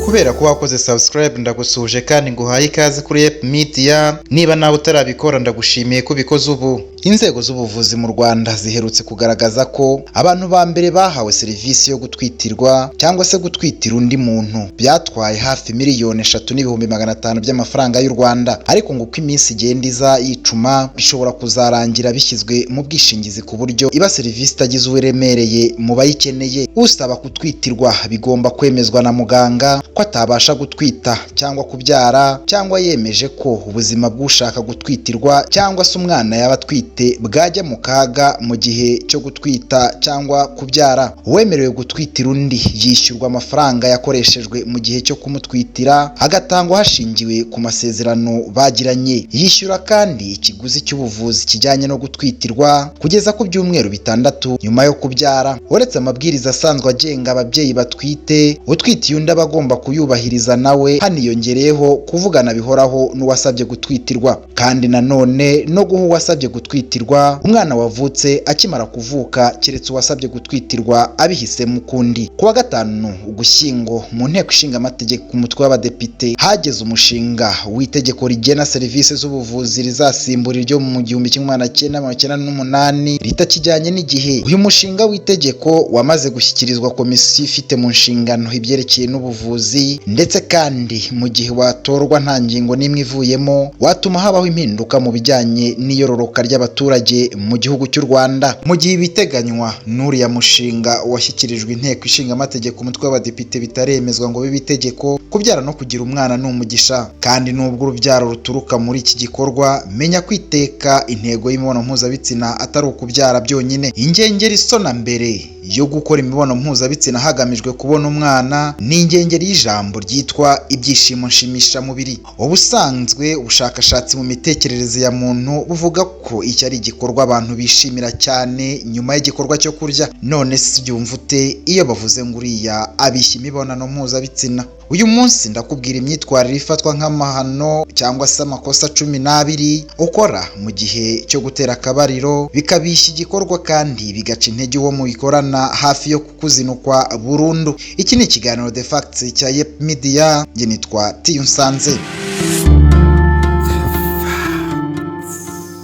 kubera ko wakoze subscribe ndagusuje kandi nguhaye ikaze kuri Ep Media. Niba nawe utarabikora ndagushimiye ko bikoze ubu. Inzego z'ubuvuzi mu Rwanda ziherutse kugaragaza ko abantu ba mbere bahawe serivisi yo gutwitirwa cyangwa se gutwitira undi muntu byatwaye hafi miliyoni 3,500,000 by'amafaranga y'u Rwanda, ariko ngo uko iminsi igenda iza yicuma bishobora kuzarangira bishyizwe mu bwishingizi ku buryo iba serivisi itagize uremereye mu bayikeneye. Usaba gutwitirwa bigomba kwemezwa na muganga ko atabasha gutwita cyangwa kubyara, cyangwa yemeje ko ubuzima bw'ushaka gutwitirwa cyangwa se umwana yaba atwite bwajya mu kaga mu gihe cyo gutwita cyangwa kubyara. Uwemerewe gutwitira undi yishyurwa amafaranga yakoreshejwe mu gihe cyo kumutwitira, agatangwa hashingiwe ku masezerano bagiranye. Yishyura kandi ikiguzi cy'ubuvuzi kijyanye no gutwitirwa kugeza ku byumweru 6 nyuma yo kubyara. Uretse amabwiriza asanzwe agenga ababyeyi batwite, utwitiye undi aba agomba kuyubahiriza nawe, haniyongereyeho kuvugana bihoraho n'uwasabye gutwitirwa, kandi nanone no guha uwasabye gutwitirwa umwana wavutse akimara kuvuka keretse uwasabye gutwitirwa abihisemo ukundi. Kuwa 5 Ugushyingo mu nteko ishinga amategeko ku mutwe w'abadepite hageze umushinga w'itegeko rigena serivisi z'ubuvuzi rizasimbura iryo mu 1998 ritakijyanye n'igihe. Uyu mushinga w'itegeko wamaze gushyikirizwa komisiyo ifite mu nshingano ibyerekeye n'ubuvuzi, ndetse kandi mu gihe watorwa nta ngingo n'imwe ivuyemo watuma habaho impinduka mu bijyanye n'iyororoka ry'abaturage mu gihugu cy'u Rwanda. Mu gihe ibiteganywa n'uriya mushinga washyikirijwe inteko ishinga amategeko umutwe w'abadepite bitaremezwa ngo bibe itegeko, kubyara no kugira umwana ni umugisha, kandi nubwo urubyaro ruturuka muri iki gikorwa, menya kwiteka intego y'imibonano mpuzabitsina atari ukubyara byonyine. Ingengeri isona mbere yo gukora imibonano mpuzabitsina hagamijwe kubona umwana ni ingengeri y'ijambo ryitwa ibyishimo nshimishamubiri. Ubusanzwe ubushakashatsi mu mitekerereze ya muntu buvuga ko iki ari igikorwa abantu bishimira cyane nyuma y'igikorwa cyo kurya. None se byumva ute iyo bavuze ngo uriya abishya imibonano mpuzabitsina? Uyu munsi ndakubwira imyitwarire ifatwa nk'amahano cyangwa se amakosa 12 ukora mu gihe cyo gutera akabariro bikabishya igikorwa kandi bigaca intege uwo mubikorana hafi yo kukuzinukwa burundu. Iki ni ikiganiro The Facts cya Ep Media, njye nitwa Tiyunsanze.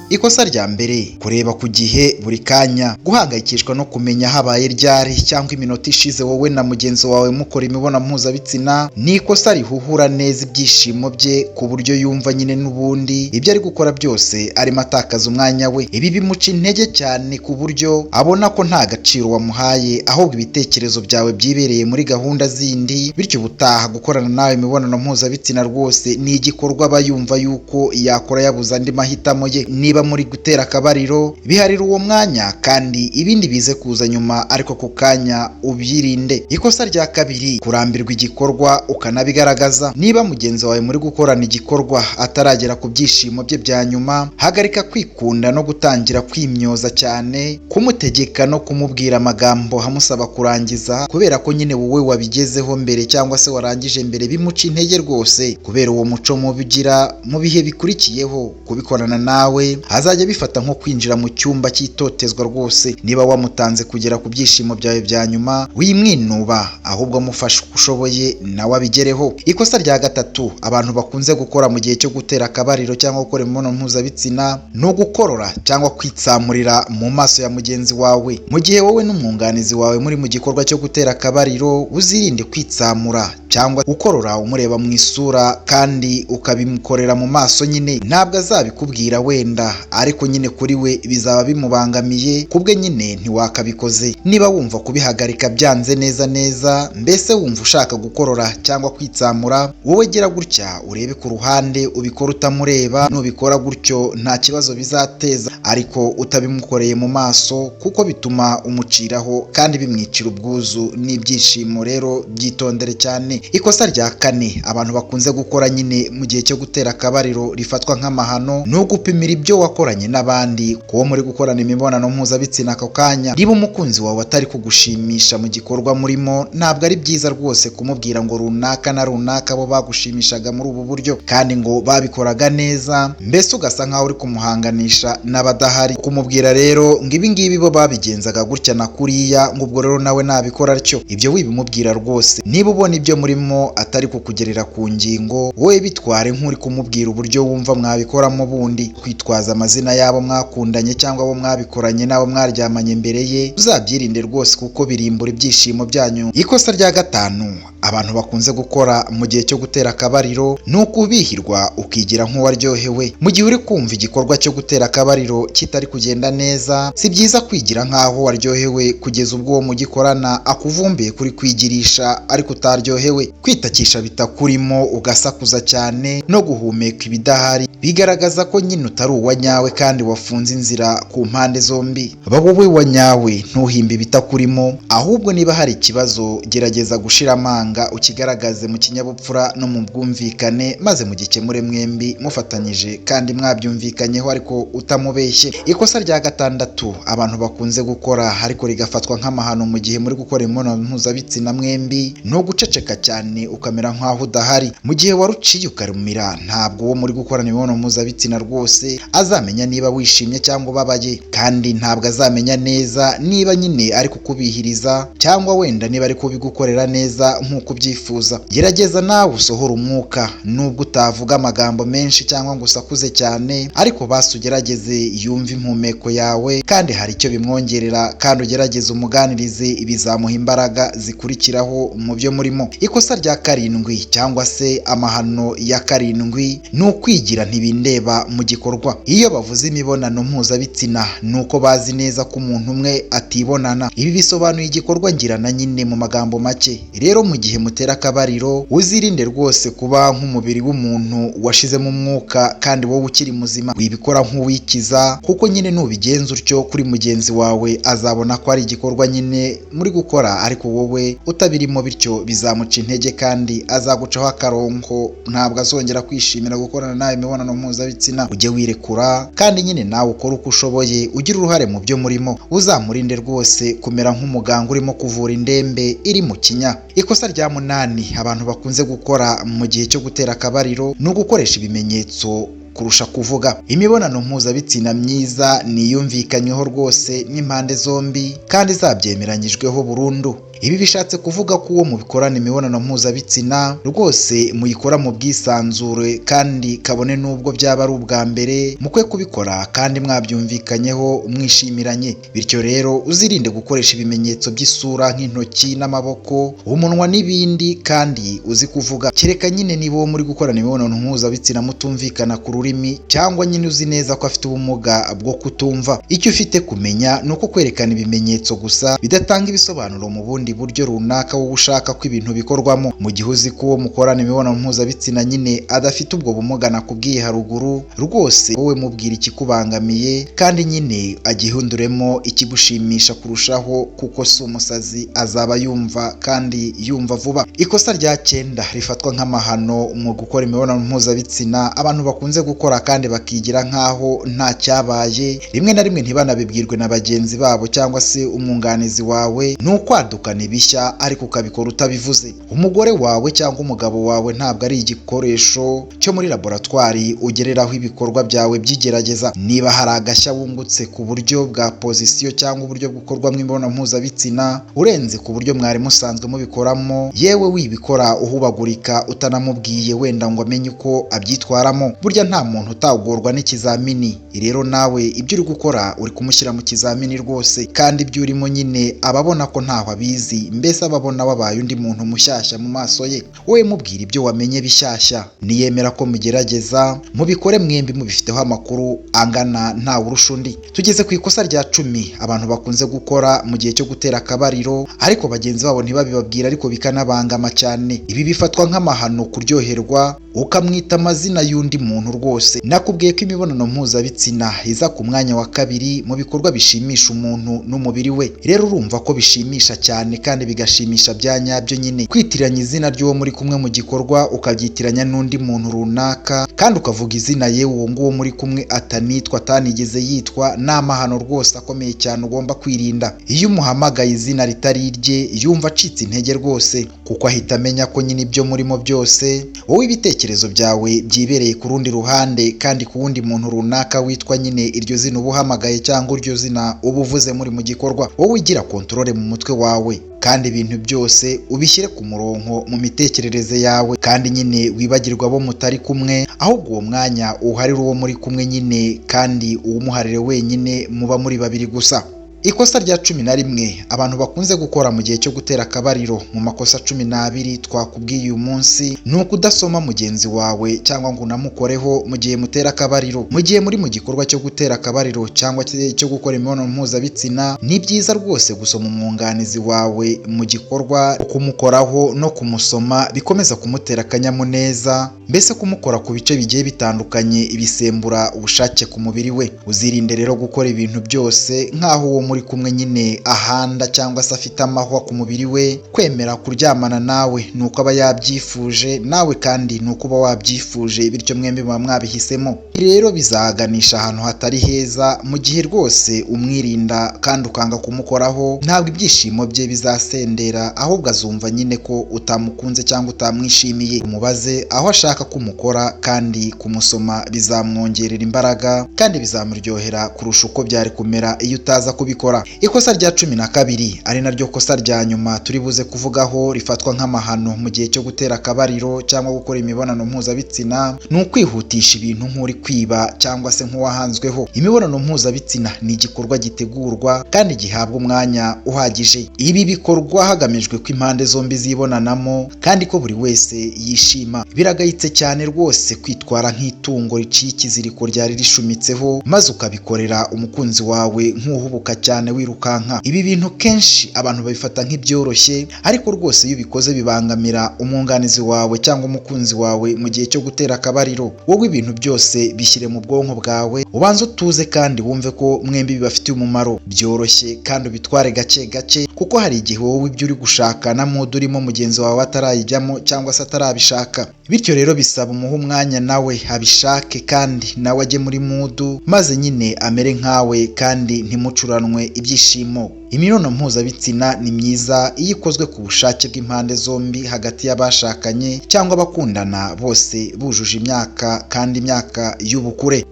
Ikosa rya mbere: kureba ku gihe buri kanya. Guhangayikishwa no kumenya habaye ryari cyangwa iminota ishize wowe na mugenzi wawe mukora imibonano mpuzabitsina ni ikosa rihuhura neza ibyishimo bye ku buryo yumva nyine n'ubundi ibyo ari gukora byose arimo atakaza umwanya we. Ibi bimuca intege cyane ku buryo abona ko nta gaciro wamuhaye, ahubwo ibitekerezo byawe byibereye muri gahunda zindi, bityo ubutaha gukorana nawe imibonano mpuzabitsina rwose ni igikorwa aba yumva yuko yakora yabuze andi mahitamo ye. Niba muri gutera akabariro biharira uwo mwanya kandi ibindi bize kuza nyuma, ariko ku kanya ubyirinde. Ikosa rya kabiri: kurambirwa igikorwa ukanabigaragaza. Niba mugenzi wawe muri gukorana igikorwa ataragera ku byishimo bye bya nyuma, hagarika kwikunda no gutangira kwimyoza cyane, kumutegeka no kumubwira amagambo hamusaba kurangiza kubera ko nyine wowe wabigezeho mbere cyangwa se warangije mbere, bimuca intege rwose. Kubera uwo muco mubi ugira mu bihe bikurikiyeho, kubikorana nawe azajya bifata nko kwinjira mu cyumba cy'itotezwa rwose. Niba wamutanze kugera ku byishimo byawe bya nyuma, wimwinuba, ahubwo amufasha uko ushoboye nawe abigereho. Ikosa rya gatatu abantu bakunze gukora mu gihe cyo gutera akabariro cyangwa gukora imibonano mpuzabitsina ni ugukorora cyangwa kwitsamurira mu maso ya mugenzi wawe. Mu gihe wowe n'umwunganizi wawe muri mu gikorwa cyo gutera akabariro, uzirinde kwitsamura cyangwa ukorora umureba mu isura kandi ukabimukorera mu maso. Nyine ntabwo azabikubwira wenda, ariko nyine kuri we bizaba bimubangamiye, kubwe nyine ntiwakabikoze. Niba wumva kubihagarika byanze neza, mbese wumva ushaka gukorora cyangwa kwitsamura, wowe gera gutya urebe ku ruhande ubikora utamureba. Nubikora gutyo nta kibazo bizateza, ariko utabimukoreye mu maso kuko bituma umuciraho kandi bimwicira ubwuzu n'ibyishimo. Rero byitondere cyane. Ikosa rya kane abantu bakunze gukora nyine mu gihe cyo gutera akabariro rifatwa nk'amahano ni ugupimira ibyo wakoranye n'abandi kuwo muri gukorana imibonano mpuzabitsina ako kanya. Niba umukunzi wawe atari kugushimisha mu gikorwa murimo, ntabwo ari byiza rwose kumubwira ngo runaka na runaka bo bagushimishaga muri ubu buryo kandi ngo babikoraga neza, mbese ugasa nkaho uri kumuhanganisha n'abadahari. Kumubwira rero ngo ibi ngibi bo babigenzaga gutya na kuriya, ngo ubwo rero nawe nabikora atyo, ibyo wibimubwira rwose. Niba ubona ibyo murimo atari kukugerera ku ngingo, wowe bitware nk'uri kumubwira uburyo wumva mwabikoramo bundi. Kwitwaza amazina y'abo mwakundanye cyangwa abo mwabikoranye n'abo mwaryamanye mbere ye, uzabyirinde rwose kuko birimbura ibyishimo byanyu. Ikosa rya gatanu abantu bakunze gukora mu gihe cyo gutera akabariro ni ukubihirwa ukigira nk'uwaryohewe. Mu gihe uri kumva igikorwa cyo gutera akabariro kitari kugenda neza, si byiza kwigira nk'aho waryohewe kugeza ubwo uwo mugikorana akuvumbuye kuri kwigirisha ariko utaryohewe. Kwitakisha bitakurimo ugasakuza cyane no guhumeka ibidahari bigaragaza ko nyine utari uwa nyawe kandi wafunze inzira ku mpande zombi. Ba wowe wa nyawe, ntuhimbe ibitakurimo, ahubwo niba hari ikibazo gerageza gushira amanga ukigaragaze mu kinyabupfura no mu bwumvikane, maze mugikemure mwembi mufatanyije kandi mwabyumvikanyeho ariko utamubeshye. Ikosa rya gatandatu abantu bakunze gukora ariko rigafatwa nk'amahano mu gihe muri gukora imibonano mpuzabitsina mwembi, ni uguceceka cyane ukamera nk'aho udahari. Mu gihe waruciye ukarumira, ntabwo uwo muri gukorana imibonano mpuzabitsina rwose azamenya niba wishimye cyangwa ubabaye, kandi ntabwo azamenya neza niba nyine ari kukubihiriza cyangwa wenda niba ari kubigukorera neza nk'uko ubyifuza. Gerageza nawe usohora umwuka, nubwo utavuga amagambo menshi cyangwa ngo usakuze cyane, ariko basi ugerageze yumve impumeko yawe kandi hari icyo bimwongerera, kandi ugerageze umuganirize ibizamuha imbaraga zikurikiraho mu byo murimo. Ikosa rya karindwi cyangwa se amahano ya karindwi ni ukwigira ntibindeba mu gikorwa. Iyo bavuze imibonano mpuzabitsina ni uko bazi neza ko umuntu umwe atibonana. Ibi bisobanuye igikorwa ngirana nyine mu magambo make. Rero mu gihe mutera akabariro, uzirinde rwose kuba nk'umubiri w'umuntu washizemo umwuka kandi wowe ukiri muzima. Wibikora nk'uwikiza, kuko nyine nubigenza utyo kuri mugenzi wawe azabona ko ari igikorwa nyine muri gukora ariko wowe utabirimo, bityo bizamuca intege kandi azagucaho akaronko. Ntabwo azongera kwishimira gukorana nawe imibonano mpuzabitsina. Ujye wirekura kandi nyine nawe ukora uko ushoboye, ugira uruhare mu byo murimo. Uzamurinde rwose kumera nk'umuganga urimo kuvura indembe iri mu kinya. Ikosa rya munani abantu bakunze gukora mu gihe cyo gutera akabariro ni ugukoresha ibimenyetso kurusha kuvuga. Imibonano mpuzabitsina myiza niyumvikanyweho rwose n'impande zombi kandi zabyemeranyijweho burundu. Ibi bishatse kuvuga ko uwo mubikorana imibonano mpuzabitsina rwose muyikora mu bwisanzure kandi kabone n'ubwo byaba ari ubwa mbere mukwiye kubikora kandi mwabyumvikanyeho mwishimiranye. Bityo rero uzirinde gukoresha ibimenyetso by'isura nk'intoki n'amaboko, umunwa n'ibindi kandi uzi kuvuga. Kereka nyine niba uwo muri gukorana imibonano mpuzabitsina mutumvikana ku rurimi cyangwa nyine uzi neza ko afite ubumuga bwo kutumva. Icyo ufite kumenya ni uko kwerekana ibimenyetso gusa bidatanga ibisobanuro mu bundi buryo runaka wowe ushaka ko ibintu bikorwamo. Mu gihe uzi ko uwo mukorana imibonano mpuzabitsina nyine adafite ubwo bumuga nakubwiye haruguru, rwose wowe mubwira ikikubangamiye kandi nyine agihunduremo ikigushimisha kurushaho, kuko si umusazi, azaba yumva kandi yumva vuba. Ikosa rya 9 rifatwa nk'amahano mu gukora imibonano mpuzabitsina abantu bakunze gukora kandi bakigira nk'aho nta cyabaye, rimwe na rimwe ntibanabibwirwe na bagenzi babo cyangwa se umwunganizi wawe, ni ukwadukana ibishya ariko ukabikora utabivuze. Umugore wawe cyangwa umugabo wawe ntabwo ari igikoresho cyo muri laboratwari ugereraho ibikorwa byawe by'igerageza. Niba hari agashya wungutse ku buryo bwa pozisiyo cyangwa uburyo bukorwamo imibonano mpuzabitsina urenze ku buryo mwari musanzwe mubikoramo, yewe wibikora uhubagurika utanamubwiye wenda ngo amenye uko abyitwaramo. Burya nta muntu utagorwa n'ikizamini. Rero nawe ibyo uri gukora uri kumushyira mu kizamini rwose, kandi ibyo urimo nyine ababona ko ntaho abizi, mbese ababona wabaye undi muntu mushyashya mu maso ye. Wowe mubwira ibyo wamenye bishyashya, niyemera ko mugerageza mubikore mwembi mubifiteho amakuru angana ntawe urusha undi. Tugeze ku ikosa rya 10 abantu bakunze gukora mu gihe cyo gutera akabariro ariko bagenzi babo ntibabibabwira ariko bikanabangama cyane. Ibi bifatwa nk'amahano kuryoherwa ukamwita amazina y'undi muntu rwose. Nakubwiye ko imibonano mpuzabitsina iza ku mwanya wa 2 mu bikorwa bishimisha umuntu n'umubiri we. Rero urumva ko bishimisha cyane cyane kandi bigashimisha bya nyabyo nyine. Kwitiranya izina ry'uwo muri kumwe mu gikorwa ukabyitiranya n'undi muntu runaka kandi ukavuga izina yewe uwo nguwo muri kumwe atanitwa atanigeze yitwa, ni amahano rwose akomeye cyane ugomba kwirinda. Iyo umuhamagaye izina ritari irye yumva acitse intege rwose, kuko ahita amenya ko nyine ibyo murimo byose wowe ibitekerezo byawe byibereye ku rundi ruhande, kandi ku wundi muntu runaka witwa nyine iryo zina uba uhamagaye cyangwa iryo zina uba uvuze muri mu gikorwa. Wowe ugira kontrole mu mutwe wawe kandi ibintu byose ubishyire ku murongo mu mitekerereze yawe, kandi nyine wibagirwa abo mutari kumwe, ahubwo uwo mwanya uharire uwo muri kumwe nyine, kandi uwumuharire wenyine muba muri babiri gusa. Ikosa rya 11 abantu bakunze gukora mu gihe cyo gutera akabariro, mu makosa 12 twakubwiye uyu munsi, ni ukudasoma mugenzi wawe cyangwa ngo unamukoreho mu gihe mutera akabariro. Mu gihe muri mu gikorwa cyo gutera akabariro cyangwa cyo gukora imibonano mpuzabitsina, ni byiza rwose gusoma umwunganizi wawe mu gikorwa, kumukoraho no kumusoma bikomeza kumutera akanyamuneza, mbese kumukora ku bice bigiye bitandukanye ibisembura ubushake ku mubiri we. Uzirinde rero gukora ibintu byose nk'aho uwo muri kumwe nyine ahanda cyangwa se afite amahwa ku mubiri we. Kwemera kuryamana nawe ni uko aba yabyifuje, nawe kandi ni uko uba wabyifuje, bityo mwembi muba mwabihisemo. Rero bizaganisha ahantu hatari heza mu gihe rwose umwirinda kandi ukanga kumukoraho. Ntabwo ibyishimo bye bizasendera, ahubwo azumva nyine ko utamukunze cyangwa utamwishimiye. Umubaze aho ashaka kumukora, kandi kumusoma bizamwongerera imbaraga kandi bizamuryohera kurusha uko byari kumera iyo utaza kubikora. Ikosa rya 12 ari naryo kosa rya nyuma turi buze kuvugaho, rifatwa nk'amahano mu gihe cyo gutera akabariro cyangwa gukora imibonano mpuzabitsina, ni ukwihutisha ibintu nk'uri kwiba cyangwa se nk'uwahanzweho. Imibonano mpuzabitsina ni igikorwa gitegurwa kandi gihabwa umwanya uhagije. Ibi bikorwa hagamijwe ko impande zombi zibonanamo kandi ko buri wese yishima. Biragayitse cyane rwose kwitwara nk'itungo riciye ikiziriko ryari rishumitseho, maze ukabikorera umukunzi wawe nk'uhubuka cyane wirukanka. Ibi bintu kenshi abantu babifata nk'ibyoroshye, ariko rwose iyo ubikoze bibangamira umwunganizi wawe cyangwa umukunzi wawe mu gihe cyo gutera akabariro. Wowe ibintu byose bishyire mu bwonko bwawe, ubanze utuze kandi wumve ko mwembi bibafitiye umumaro. Byoroshye kandi ubitware gake gake, kuko hari igihe wowe ibyo uri gushaka na mood urimo mugenzi wawe atarayijyamo cyangwa se atarabishaka. Bityo rero bisaba umuha umwanya nawe abishake kandi nawe ajye muri mood, maze nyine amere nkawe kandi ntimucuranwe ibyishimo. Imibonano mpuzabitsina ni myiza iyo ikozwe ku bushake bw'impande zombi hagati y'abashakanye cyangwa abakundana bose bujuje imyaka kandi imyaka y'ubukure.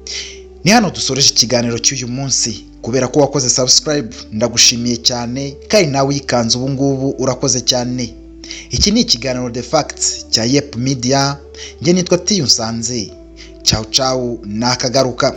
Ni hano dusoreje ikiganiro cy'uyu munsi. Kubera ko wakoze subscribe ndagushimiye cyane, kandi nawe uyikanze ubu ngubu urakoze cyane. Iki ni ikiganiro The Facts cya Yep Media, njye nitwa Tiyunsanze. Ciao ciao, nakagaruka.